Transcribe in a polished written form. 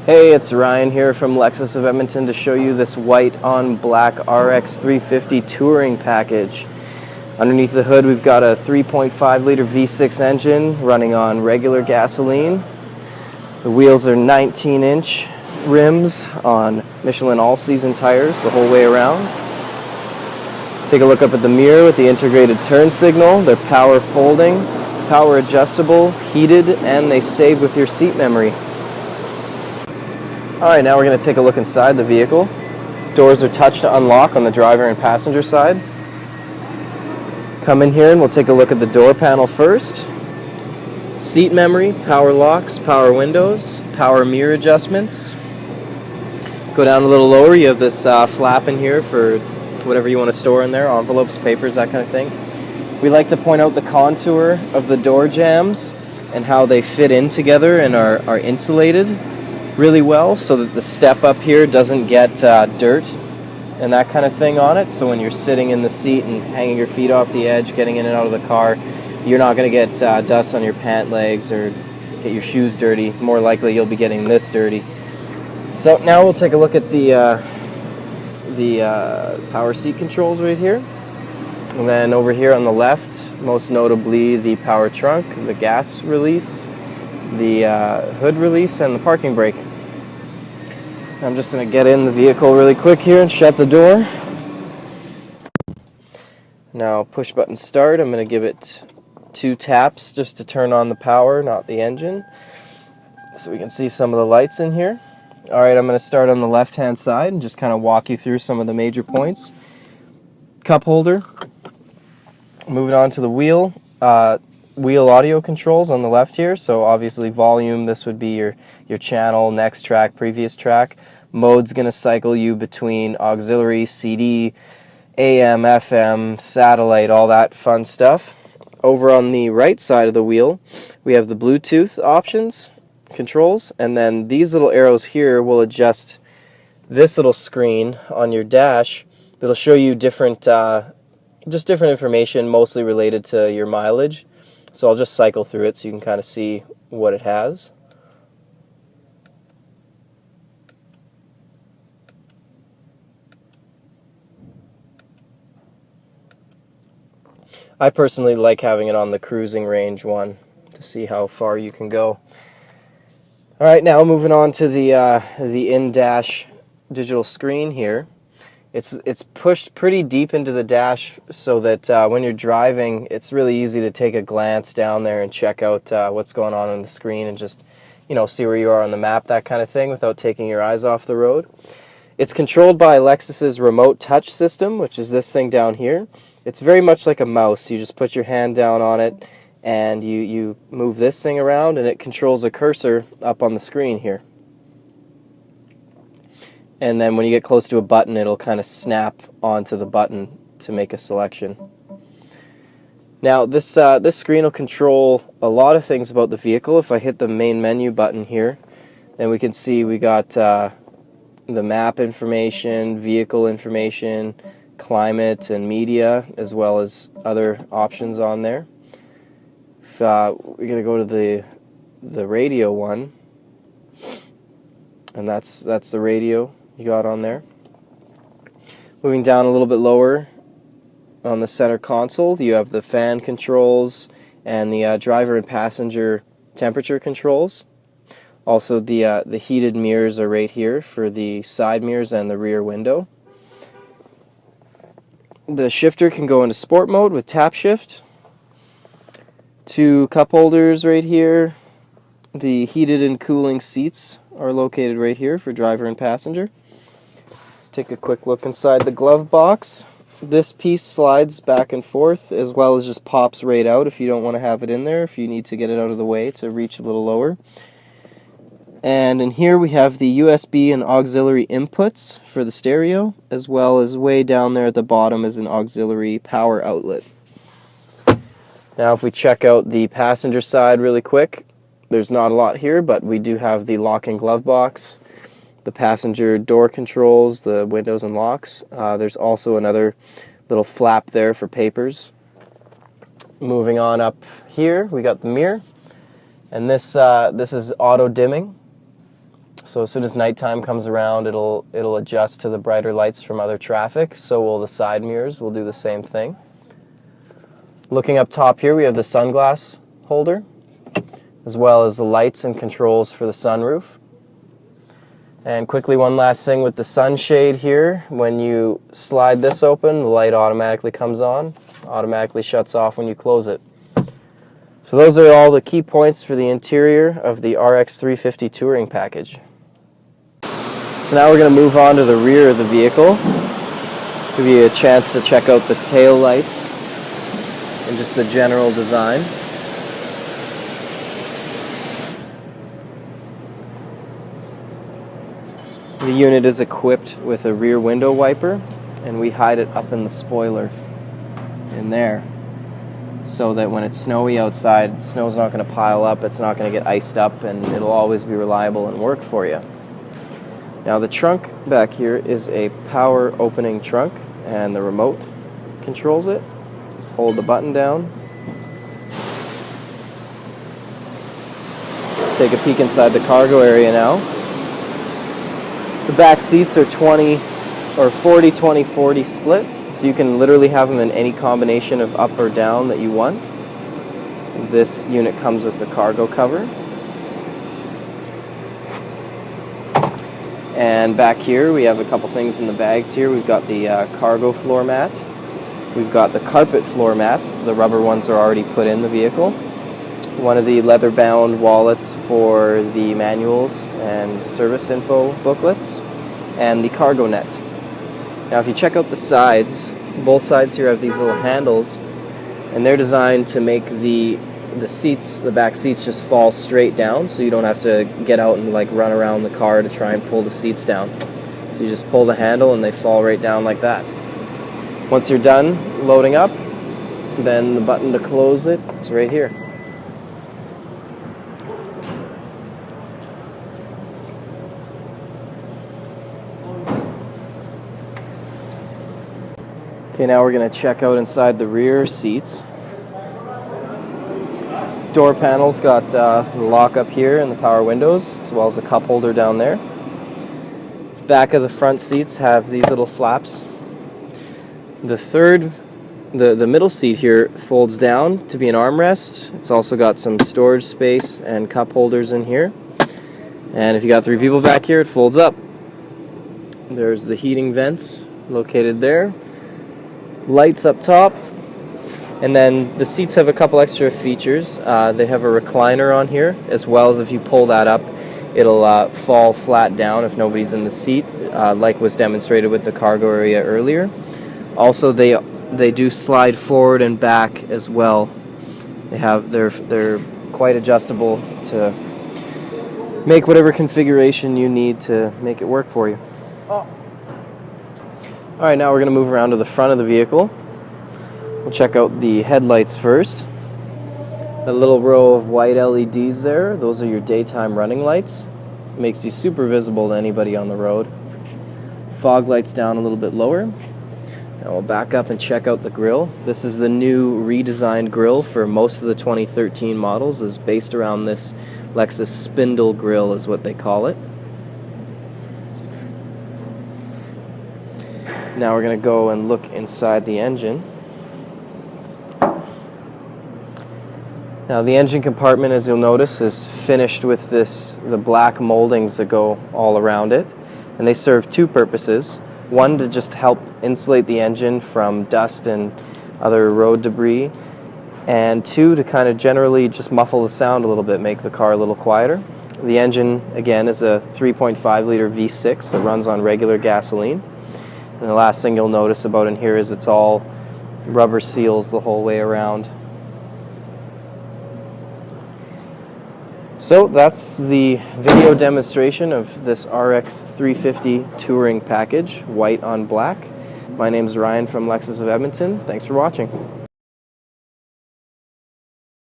Hey, it's Ryan here from Lexus of Edmonton to show you this white on black RX 350 touring package. Underneath the hood we've got a 3.5 liter V6 engine running on regular gasoline. The wheels are 19-inch rims on Michelin all-season tires the whole way around. Take a look up at the mirror with the integrated turn signal. They're power folding, power adjustable, heated, and they save with your seat memory. Alright, now we're going to take a look inside the vehicle. Doors are touch to unlock on the driver and passenger side. Come in here and we'll take a look at the door panel first. Seat memory, power locks, power windows, power mirror adjustments. Go down a little lower, you have this flap in here for whatever you want to store in there, envelopes, papers, that kind of thing. We like to point out the contour of the door jambs and how they fit in together and are insulated really well so that the step up here doesn't get dirt and that kind of thing on it. So when you're sitting in the seat and hanging your feet off the edge, getting in and out of the car, you're not going to get dust on your pant legs or get your shoes dirty. More likely you'll be getting this dirty. So now we'll take a look at the power seat controls right here. And then over here on the left, most notably the power trunk, the gas release, the hood release, and the parking brake. I'm just going to get in the vehicle really quick here and shut the door. Now push button start. I'm going to give it 2 taps just to turn on the power, not the engine, so we can see some of the lights in here. Alright, I'm going to start on the left hand side and just kind of walk you through some of the major points. Cup holder. Moving on to the wheel. Wheel audio controls on the left here, so obviously volume, this would be your channel, next track, previous track. Mode's going to cycle you between auxiliary, CD, AM, FM, satellite, all that fun stuff. Over on the right side of the wheel, we have the Bluetooth options, controls, and then these little arrows here will adjust this little screen on your dash. It'll show you different, just different information, mostly related to your mileage. So I'll just cycle through it so you can kind of see what it has. I personally like having it on the cruising range one to see how far you can go. Alright, now moving on to the in-dash digital screen here. It's pushed pretty deep into the dash so that when you're driving, it's really easy to take a glance down there and check out what's going on the screen and just, you know, see where you are on the map, that kind of thing, without taking your eyes off the road. It's controlled by Lexus's remote touch system, which is this thing down here. It's very much like a mouse. You just put your hand down on it and you move this thing around and it controls a cursor up on the screen here. And then when you get close to a button, it'll kind of snap onto the button to make a selection. Now, this screen will control a lot of things about the vehicle. If I hit the main menu button here, then we can see we got the map information, vehicle information, climate and media, as well as other options on there. If we're going to go to the radio one, and that's the radio you got on there. Moving down a little bit lower on the center console, you have the fan controls and the driver and passenger temperature controls. Also the heated mirrors are right here for the side mirrors and the rear window. The shifter can go into sport mode with tap shift. 2 cup holders right here. The heated and cooling seats are located right here for driver and passenger. Let's take a quick look inside the glove box. This piece slides back and forth as well as just pops right out if you don't want to have it in there, if you need to get it out of the way to reach a little lower. And in here we have the USB and auxiliary inputs for the stereo, as well as way down there at the bottom is an auxiliary power outlet. Now if we check out the passenger side really quick, there's not a lot here, but we do have the lock and glove box, the passenger door controls, the windows and locks. There's also another little flap there for papers. Moving on up here, we got the mirror, and this is auto dimming. So as soon as nighttime comes around, it'll adjust to the brighter lights from other traffic. So will the side mirrors. Will do the same thing. Looking up top here, we have the sunglass holder, as well as the lights and controls for the sunroof. And quickly, one last thing with the sunshade here. When you slide this open, the light automatically comes on, automatically shuts off when you close it. So those are all the key points for the interior of the RX 350 Touring package. So now we're going to move on to the rear of the vehicle. Give you a chance to check out the tail lights and just the general design. The unit is equipped with a rear window wiper, and we hide it up in the spoiler in there so that when it's snowy outside, snow's not going to pile up, it's not going to get iced up, and it'll always be reliable and work for you. Now the trunk back here is a power opening trunk, and the remote controls it. Just hold the button down. Take a peek inside the cargo area now. The back seats are 40-20-40 split, so you can literally have them in any combination of up or down that you want. This unit comes with the cargo cover. And back here we have a couple things in the bags here. We've got the cargo floor mat. We've got the carpet floor mats. The rubber ones are already put in the vehicle. One of the leather-bound wallets for the manuals and service info booklets, and the cargo net. Now if you check out the sides, both sides here have these little handles, and they're designed to make the seats, the back seats, just fall straight down, so you don't have to get out and like run around the car to try and pull the seats down. So you just pull the handle and they fall right down like that. Once you're done loading up, then the button to close it is right here. Okay, now we're going to check out inside the rear seats. Door panels got the lock up here and the power windows, as well as a cup holder down there. Back of the front seats have these little flaps. The middle seat here folds down to be an armrest. It's also got some storage space and cup holders in here. And if you got 3 people back here, it folds up. There's the heating vents located there. Lights up top, and then the seats have a couple extra features. They have a recliner on here, as well as if you pull that up, it'll fall flat down if nobody's in the seat, like was demonstrated with the cargo area earlier. Also, they do slide forward and back as well. They're quite adjustable to make whatever configuration you need to make it work for you. Alright, now we're going to move around to the front of the vehicle. We'll check out the headlights first. A little row of white LEDs there, those are your daytime running lights. Makes you super visible to anybody on the road. Fog lights down a little bit lower. Now we'll back up and check out the grille. This is the new redesigned grille for most of the 2013 models. It's based around this Lexus spindle grille is what they call it. Now we're going to go and look inside the engine. Now the engine compartment, as you'll notice, is finished with the black moldings that go all around it. And they serve 2 purposes. One, to just help insulate the engine from dust and other road debris. And 2, to kind of generally just muffle the sound a little bit, make the car a little quieter. The engine, again, is a 3.5 liter V6 that runs on regular gasoline. And the last thing you'll notice about in here is it's all rubber seals the whole way around. So that's the video demonstration of this RX 350 Touring package, white on black. My name's Ryan from Lexus of Edmonton. Thanks for watching.